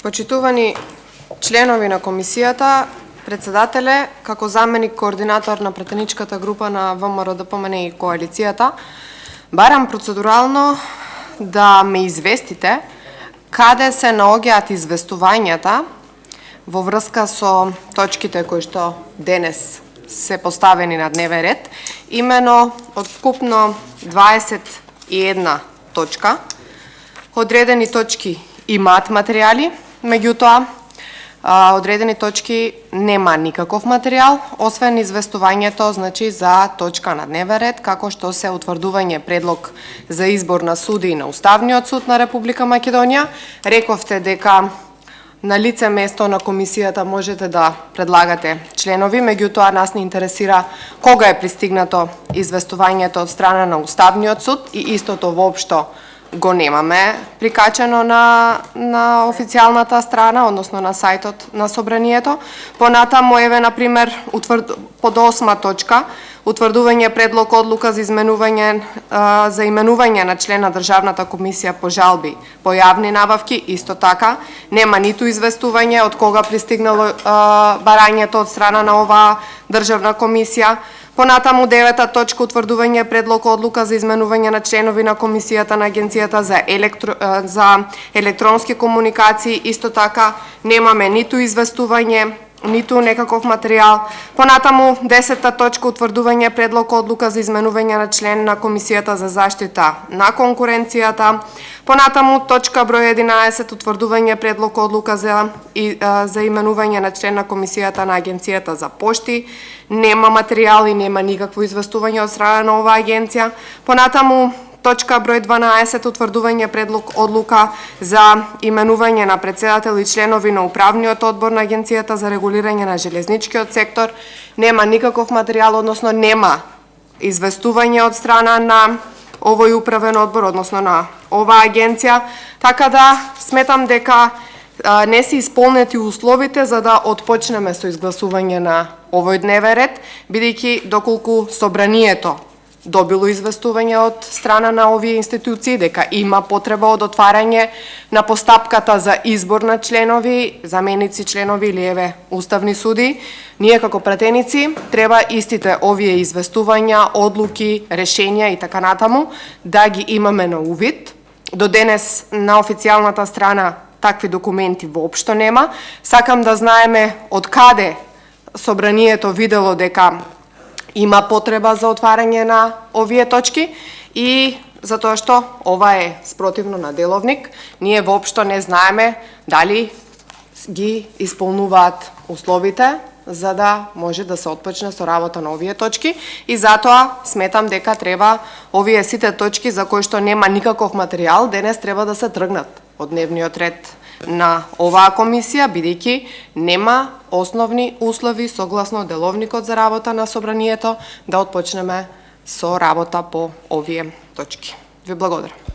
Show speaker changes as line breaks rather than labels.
Почитувани членови на комисијата, председателе, како заменик координатор на претеничката група на ВМРО ДПМН и коалицијата, барам процедурално да ме известите каде се наоѓаат известувањата во врска со точките кои што денес се поставени на дневен ред, имено од вкупно 21 точка. Одредени точки имаат материјали, меѓутоа одредени точки нема никаков материјал, освен известувањето, значи, за точка на дневен ред, како што се утврдување предлог за избор на суди на Уставниот суд на Република Македонија. Рековте дека на лице место на комисијата можете да предлагате членови, меѓутоа нас не интересира кога е пристигнато известувањето од страна на Уставниот суд и истото воопшто го немаме прикачено на официјалната страна, односно на сајтот на собранието. Понатаму, еве, например, под 8 точка, утврдување предлог одлука за именување на член на Државната комисија по жалби по јавни набавки, исто така, нема ниту известување од кога пристигнало барањето од страна на оваа државна комисија. Понатаму 9 точка, утврдување предлог одлука за изменување на членови на комисијата на Агенцијата за електронски комуникации, исто така немаме ниту известување, ниту некаков материјал. Понатаму 10 точка, утврдување предлог одлука за изменување на член на комисијата за заштита на конкуренцијата. Понатаму точка број 11, утврдување предлог одлука за именување на член на комисијата на Агенцијата за пошти. Нема материјал и нема никакво известување од страна на оваа агенција. Понатаму точка број 12, утврдување предлог одлука за именување на председател и членови на управниот одбор на Агенцијата за регулирање на железничкиот сектор. Нема никаков материјал, односно нема известување од страна на овој управен одбор, односно на оваа агенција, така да сметам дека не се исполнети условите за да отпочнеме со изгласување на овој дневен ред, бидејќи доколку собранието добило известување од страна на овие институции дека има потреба од отварање на постапката за избор на членови, заменици членови или еве уставни суди, ние како пратеници треба истите овие известувања, одлуки, решенја и така натаму да ги имаме на увид. До денес на официјалната страна такви документи воопшто нема. Сакам да знаеме од каде собранието видело дека има потреба за отварање на овие точки и затоа што ова е спротивно на деловник, ние воопшто не знаеме дали ги исполнуваат условите за да може да се отпочне со работа на овие точки и затоа сметам дека треба овие сите точки за кои што нема никаков материјал денес треба да се тргнат од дневниот ред на оваа комисија, бидејќи нема основни услови согласно деловникот за работа на собранието да отпочнеме со работа по овие точки. Ви благодарам.